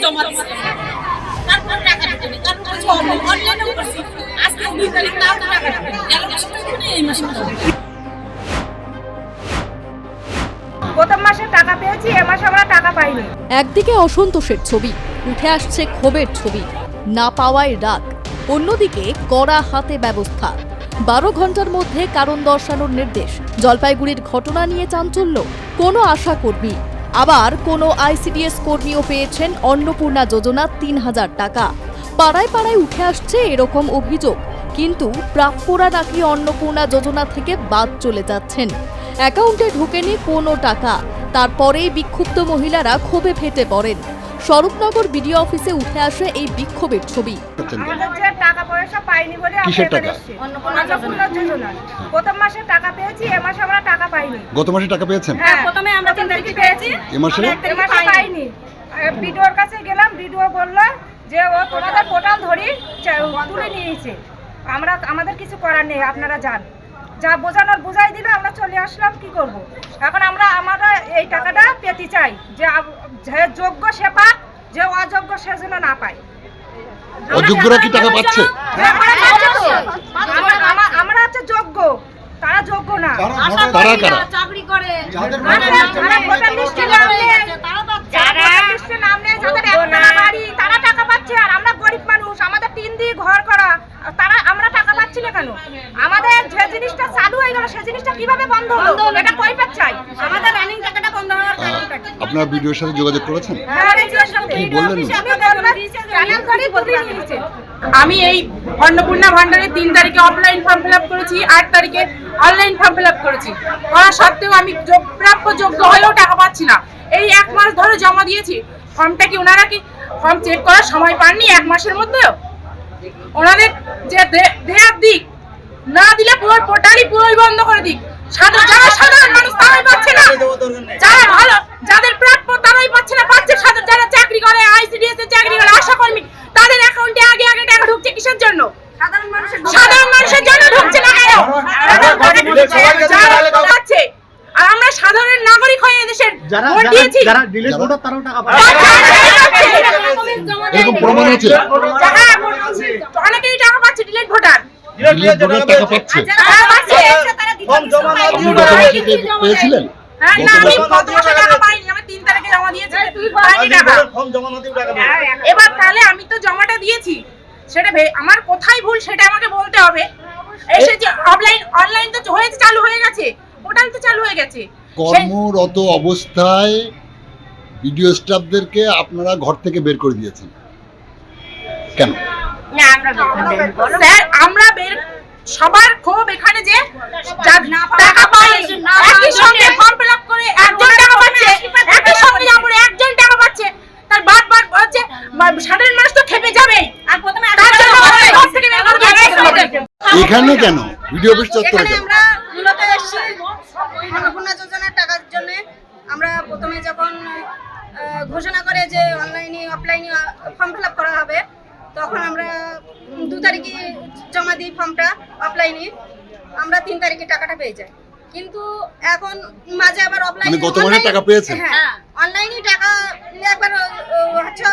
জমা দিচ্ছে, তারপর টাকা দিতে নেই, তারপর কিছু অনলাইনেও করছি, আজকে 2 তারিখ তাও তো টাকা দিতে নেই, গেল মাসে তো এই মাসে প্রথম মাসে টাকা পেয়েছি, এ মাসে আমরা টাকা পাইনি। একদিকে অসন্তোষের ছবি, উঠে আসছে ক্ষোভের ছবি, না পাওয়ায় রাগ, অন্যদিকে কড়া হাতে ব্যবস্থা। 12 ঘন্টার মধ্যে কারণ দর্শানোর নির্দেশ। জলপাইগুড়ির ঘটনা নিয়ে চাঞ্চল্য, কোনো আশা কর্মী, আবার কোনো আইসিডিএস কর্মীও পেয়েছেন অন্নপূর্ণা যোজনা 3000 টাকা। পাড়ায় পাড়ায় উঠে আসছে এরকম অভিযোগ, কিন্তু প্রাপ্যরা নাকি অন্নপূর্ণা যোজনা থেকে বাদ চলে যাচ্ছেন। অ্যাকাউন্টে ঢোকেনি কোনো টাকা। তারপরেই বিক্ষুব্ধ মহিলারা ক্ষোভে ফেটে পড়েন। স্বরূপনগর বিডিও অফিসে উঠে আসে এই বিক্ষোভের ছবি। আমাদের যে টাকা পয়সা পাইনি বলে আমরা এখানে এসেছি। অন্নপূর্ণা যোজনা প্রথম মাসে টাকা পেয়েছি, এ মাসে আমরা টাকা পাইনি। গত মাসে টাকা পেয়েছেন? হ্যাঁ, প্রথমে আমরা 3 তারিখে পেয়েছি, এই মাসে পাইনি। বিডিওর কাছে গেলাম, বিডিও বলল যে ও তোমাদের পোর্টাল ধরি তুলে নিয়েছে, আমাদের কিছু করার নেই, আপনারা যান। যা বোঝানোর বুঝাই দিল, আমরা চলে আসলাম। কি করব এখন? আমরা এই টাকাটা পেতে চাই, যে যোগ্য সে পাক, যে অযোগ্য সে যেন না পায়। অযোগ্যরা কি টাকা পাচ্ছে? আমরা হচ্ছে যোগ্য, তারা যোগ্য না। তারা কারা? চাকরি করে, ভোটার লিস্টে নাম নেই, যাদের একতলা বাড়ি, তারা টাকা পাচ্ছে। আর আমরা গরিব মানুষ, আমাদের টিন দিয়ে ঘর করা, আমরা টাকা পাচ্ছি না কেন? আমাদের যে জিনিসটা চালু হয়ে গেল, সেই জিনিসটা কিভাবে বন্ধ হলো? এটা কৈফিয়ত চাই। আমাদের রানিং টাকাটা বন্ধ হওয়ার কারণটা কি? আপনারা বিডিওর সাথে যোগাযোগ করেছেন? কি বললেন? আমি এই অন্নপূর্ণা ভান্ডারে 3 তারিখে অফলাইন ফর্ম ফিল আপ করেছি, 8 তারিখে অনলাইন ফর্ম ফিল আপ করেছি। করা সত্ত্বেও আমি প্রাপ্য যোগ্য হলেও টাকা পাচ্ছি না। এই 1 মাস ধরে জমা দিয়েছি। ফর্মটা কি ওনারা কি ফর্ম চেক করার সময় পাননি 1 মাসের মধ্যেও? ওনাদের যে দেয়ার দিক, না দিলে পুরো পোর্টালই পুরোই বন্ধ করে দিক। সাধারণ মানুষ তারাই পাচ্ছে না, যারা ভালো, যাদের প্রাপ্য তারাই পাচ্ছে না। পাচ্ছে যারা চাকরি করে, আইসিডিএস এর চাকরি করে, আশা কর্মী, তাদের অ্যাকাউন্টে আগে টাকা ঢুকছে কিসের জন্য? সাধারণ মানুষের জন্য ঢুকছে না কেন? যাচ্ছে। আর আমরা সাধারণ নাগরিক হয়ে দেশের ভোট দিয়েছি, যারা ডিলেট ভোটার তারাও টাকা পায়। এরকম প্রমাণ আছে? অনেকেই টাকা পাচ্ছে, ডিলেট ভোটার ডিলেট ভোটার টাকা পাচ্ছে। আপনি গত মাসে পেয়েছিলেন? হ্যাঁ, না, আমি গত মাসে টাকা পাইনি, আমি 3 তারিখে জমা দিয়েছি, পাইনি টাকা। এবার তাহলে আমি তো জমাটা দিয়েছি, সেটা আমার কোথায় ভুল সেটা আমাকে বলতে হবে। এসে যে অনলাইন তো হয়েছে, চালু হয়ে গেছে, পোর্টাল তো চালু হয়ে গেছে। কর্মরত অবস্থায় ভিডিও স্টাফদেরকে আপনারা ঘর থেকে বের করে দিয়েছেন কেন? স্যার, আমরা সবার ক্ষোভ এখানে যে টাকা পাই, একই সঙ্গে ফর্ম ফিল আপ করে একজন টাকা পাচ্ছে, একই সঙ্গে আমরা একজন টাকা পাচ্ছে, তার বারবার হচ্ছে সাধারণ মানুষ তো খেপে যাবে। আর প্রথমে এখানে কেন ভিডিও অফিস চত্বরে কেন? আমরা মূলত এসেছি অন্নপূর্ণা যোজনার টাকার জন্য। আমরা প্রথমে যখন ঘোষণা করে যে অনলাইনে অফলাইনে ফর্ম ফিল আপ করা হবে, তখন আমরা 2 তারিখে জমা দিই ফর্মটা অফলাইনে। আমরা 3 তারিখে টাকাটা পেয়ে যাই, কিন্তু এখন মাঝে আবার অফলাইনে, মানে গত মাসে টাকা পেয়েছেন? হ্যাঁ, অনলাইনে টাকা একবার হচ্ছে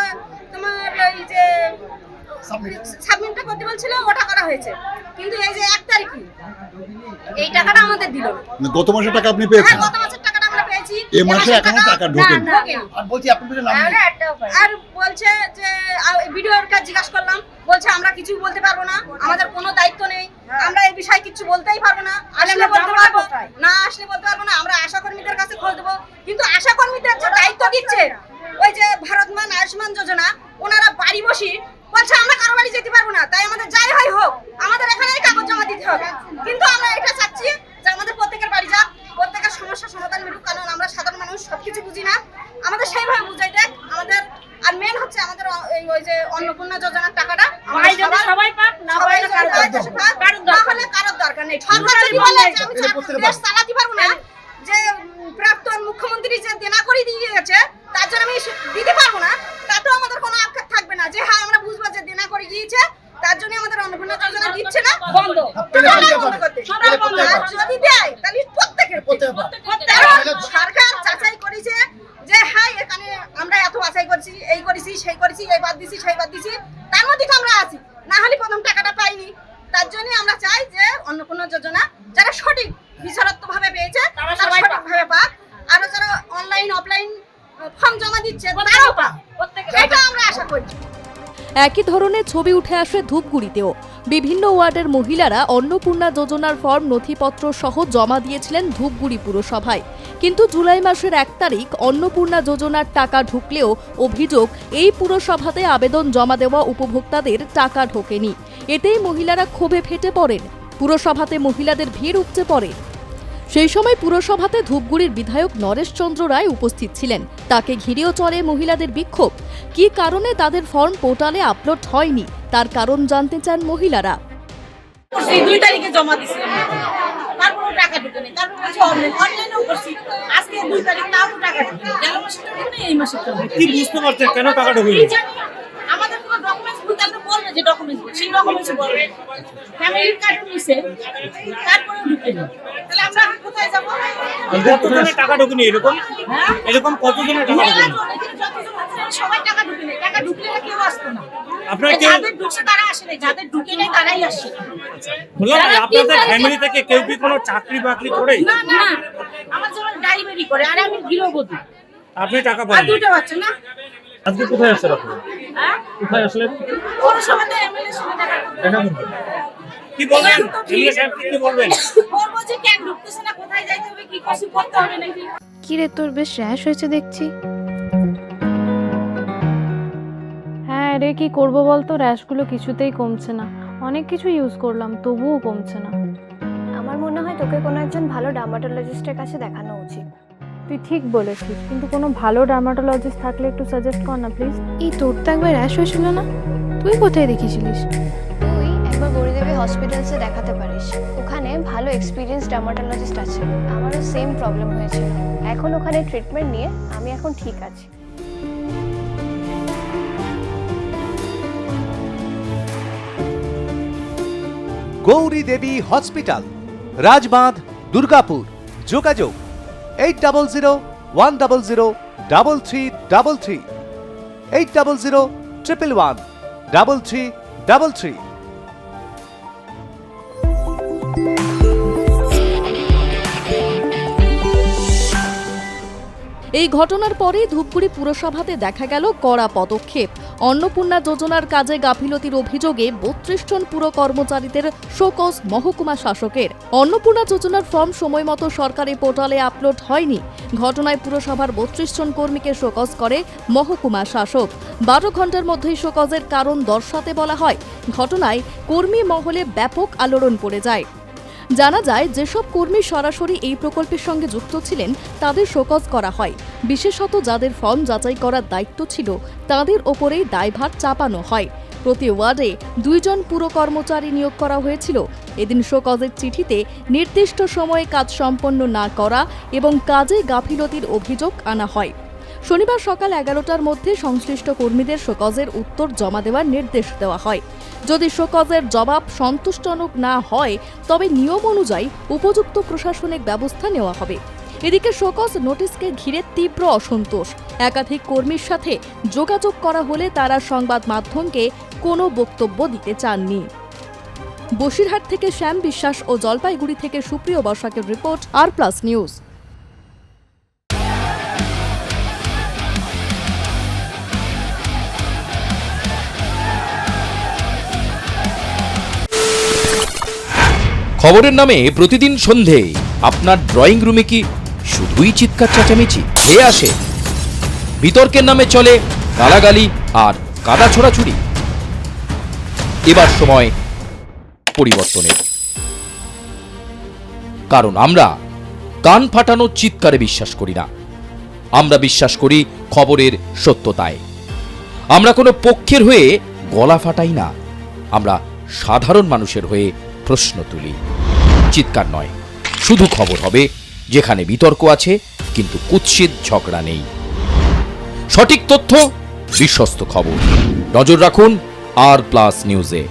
তোমার এই যে সাবমিটটা করতে বলছিল, ওটা করা হয়েছে, কিন্তু এই যে 1 তারিখে এই টাকাটা আমাদের দিল না। মানে গত মাসে টাকা আপনি পেয়েছেন? হ্যাঁ, গত মাসের টাকাটা আমরা পেয়েছি, এই মাসে এখনো টাকা ঢোকেনি। আর বলছি আপনাদের নাম নেই। আর বলছে যে ভিডিওর কাছে জিজ্ঞাসা করলাম, বলছে আমরা কিছু বলতে পারবো না, আমাদের কোনো দায়িত্ব নেই, আমরা এই বিষয়ে কিছু বলতেই পারবো না, আসলে বলতে পারবো না, আসলে বলতে পারবো না, আমরা আশা কর্মীদের কাছে খোঁজ দেবো। কিন্তু আশা কর্মীদের যে দায়িত্ব দিচ্ছে, ওই যে ভারতমান আয়ুষ্মান যোজনা, ওনারা বাড়ি বসে বলছে আমরা কারো বাড়ি যেতে পারবো না, তাই আমাদের যাই হয় হোক আমাদের এখানেই কাগজ জমা দিতে হবে। কিন্তু আমরা এটা চাচ্ছি যে আমাদের প্রত্যেকের বাড়ি যাক, প্রত্যেকের সমস্যার সমাধান মিলুক, কারণ আমরা সাধারণ মানুষ সবকিছু বুঝি না, আমাদের সেইভাবে বুঝাই দেয় আমাদের। আর মেন হচ্ছে আমাদের ওই যে অন্নপূর্ণা যোজনার টাকাটা সবাই পাক, না হলে কারোর দরকার নেই। সরকার যদি বলে যে আমি দেশ চালাতে পারবো না, যে প্রাক্তন মুখ্যমন্ত্রী যে দেনা করে দিয়ে গেছে তার জন্য আমি দিতে পারবো না, তাতেও আমাদের কোনো আক্ষেপ থাকবে না, যে হ্যাঁ আমরা বুঝবো যে দেনা করে গিয়েছে, তার জন্য আমাদের অন্নপূর্ণা যোজনা দিচ্ছে না, বন্ধ করতে। যদি দেয় তাহলে প্রত্যেকের সরকার যাচাই করেছে যে হ্যাঁ এখানে আমরা এত বাছাই করছি, এই করেছি সেই করেছি, এই বাদ দিছি, সেই বাদ দিছি, তার মধ্যে তো আমরা আছি। না হলে প্রথম টাকাটা পাইনি, তার জন্য আমরা চাই যে অন্নপূর্ণা যোজনা যারা সঠিক বিচারাত্মকভাবে পেয়েছে তারা সঠিকভাবে পাক, আর যারা অনলাইন অফলাইন ফর্ম জমা দিচ্ছে তারাও পাক, এটা আমরা আশা করছি। একই ধরনের ছবি উঠে আসে ধূপগুড়িতেও। বিভিন্ন ওয়ার্ডের মহিলারা অন্নপূর্ণা যোজনার ফর্ম নথিপত্র সহ জমা দিয়েছিলেন ধূপগুড়ি পুরসভায়, কিন্তু জুলাই মাসের 1 তারিখ অন্নপূর্ণা যোজনার টাকা ঢুকলেও অভিযোগ এই পুরসভাতে আবেদন জমা দেওয়া উপভোক্তাদের টাকা ঢোকেনি। এতেই মহিলারা ক্ষোভে ফেটে পড়েন। পুরসভাতে মহিলাদের ভিড় উপচে পড়ে। সেই সময় পুরসভাতে ধূপগুড়ির বিধায়ক নরেশ চন্দ্র রায় উপস্থিত ছিলেন। তাকে ঘিরেও চলে মহিলাদের বিক্ষোভ। কী কারণে তাদের ফর্ম পোর্টালে আপলোড হয়নি তার কারণ জানতে চান মহিলারা। 2 তারিখে জমা দিছি, তারপরে টাকা ঢুকে নেই, তারপর বলছে অনলাইনেও করছি, আজকে 2 তারিখ তাও তো টাকা ঢুকে নেই, গেল মাসে ঢুকে নেই, এই মাসে ঢুকে নেই। কি বুঝতে পারছেন কেন টাকা ঢোকেনি? কি জানি না। আমাদের কোনো ডকুমেন্টস বলতে আমরা বলবে যে ডকুমেন্টস সেই ডকুমেন্টস বলবে ফ্যামিলির কার্ড নিছে, তারপরে ঢুকে নেই, তাহলে আমরা এখন কোথায় যাবো? কতজনের টাকা ঢোকেনি এরকম? এরকম কতজনের টাকা ঢোকেনি? সবাই টাকা ঢুকে নেই, টাকা ঢুকলে না কেউ আসতো না। আপনারা কেউ যাদের ঢুকছে তারা আসে নাই, যাদের ঢুকে নেই তারাই আসছে। বললাম না, আপনাদের ফ্যামিলি থেকে কেউ কি কোনো চাকরি বাকরি করে? না না, আমার যেমন ড্রাইভারি করে, আর আমি গৃহবধূ। আপনি টাকা আর পান? 2টা বাচ্চা না। আজকে কোথায় আসছেন আপনি? হ্যাঁ, কোথায় আসলেন? পৌরসভাতে এমএলএ সঙ্গে দেখা করতে। দেখা করবেন। কি বলবেন? এমএলএ সাহেব কি বলবেন? বলবো যে কেন ঢুকতেছে না, কোথায় যাইতে হবে, কি কিছু করতে হবে নাকি। কি রে, তোর বেশ র্যাশ হয়েছে দেখছি। হ্যাঁ রে, কি করবো বলতো, র্যাশগুলো কিছুতেই কমছে না। অনেক কিছু ইউজ করলাম তবুও কমছে না। আমার মনে হয় তোকে কোনো একজন ভালো ডার্মাটোলজিস্টের কাছে দেখানো উচিত। তুই ঠিক বলেছিস, কিন্তু কোনো ভালো ডার্মাটোলজিস্ট থাকলে একটু সাজেস্ট কর না প্লিজ। এই তোর তো একবার র্যাশ হয়েছিল না? তুই কোথায় দেখিয়েছিলিস? তুই একবার গৌরীদেবী হসপিটালসে দেখাতে পারিস, ওখানে ভালো এক্সপিরিয়েন্স ডার্মাটোলজিস্ট আছে। আমারও সেম প্রবলেম হয়েছিল, এখন ওখানে ট্রিটমেন্ট নিয়ে আমি এখন ঠিক আছি। গৌরী দেবী হসপিটাল, রাজবাঁধ, দুর্গাপুর। যোগাযোগ 8001003333, 8001113333। এই ঘটনার পরেই ধূপগুড়ি পুরসভাতে দেখা গেল কড়া পদক্ষেপ। অন্নপূর্ণা যোজনার কাজে গাফিলতির অভিযোগে 32 জন পুর কর্মচারীদের শোকজ মহকুমা শাসকের। অন্নপূর্ণা যোজনার ফর্ম সময়মতো সরকারি পোর্টালে আপলোড হয়নি। ঘটনায় পুরসভার 32 জন কর্মীকে শোকজ করে মহকুমা শাসক। 12 ঘন্টার মধ্যেই শোকজের কারণ দর্শাতে বলা হয়। ঘটনায় কর্মী মহলে ব্যাপক আলোড়ন পড়ে যায়। জানা যায়, যেসব কর্মী সরাসরি এই প্রকল্পের সঙ্গে যুক্ত ছিলেন তাদের শোকজ করা হয়। বিশেষত যাদের ফর্ম যাচাই করার দায়িত্ব ছিল তাদের ওপরেই দায়ভার চাপানো হয়। প্রতি ওয়ার্ডে 2 জন পুর কর্মচারী নিয়োগ করা হয়েছিল। এদিন শোকজের চিঠিতে নির্দিষ্ট সময়ে কাজ সম্পন্ন না করা এবং কাজে গাফিলতির অভিযোগ আনা হয়। শনিবার সকাল 11টার মধ্যে সংশ্লিষ্ট কর্মীদের শোকজের উত্তর জমা দেওয়ার নির্দেশ দেওয়া হয়। যদি শোকজের জবাব সন্তুষ্টজনক না হয় তবে নিয়ম অনুযায়ী উপযুক্ত প্রশাসনিক ব্যবস্থা নেওয়া হবে। এদিকে শোকজ নোটিশকে ঘিরে তীব্র অসন্তোষ। একাধিক কর্মীর সাথে যোগাযোগ করা হলে তারা সংবাদ মাধ্যমকে কোনো বক্তব্য দিতে চাননি। বসিরহাট থেকে শ্যাম বিশ্বাস ও জলপাইগুড়ি থেকে সুপ্রিয় বসাকের রিপোর্ট, আর+ নিউজ। খবরের নামে প্রতিদিন সন্ধে আপনার ড্রয়িং রুমে কি শুধুই চিৎকার চেঁচামেচি হে আসে? বিতর্কের নামে চলে গালাগালি আর কাদা ছোড়াছুড়ি। এবার সময় পরিবর্তনের, কারণ আমরা কান ফাটানো চিৎকারে বিশ্বাস করি না। আমরা বিশ্বাস করি খবরের সত্যতায়। আমরা কোনো পক্ষের হয়ে গলা ফাটাই না, আমরা সাধারণ মানুষের হয়ে প্রশ্ন তুলি। চিৎকার নয়, শুধু খবর হবে যেখানে বিতর্ক আছে কিন্তু কুৎসিত ঝগড়া নেই। সঠিক তথ্য, বিশ্বস্ত খবর। নজর রাখুন আর+ নিউজে।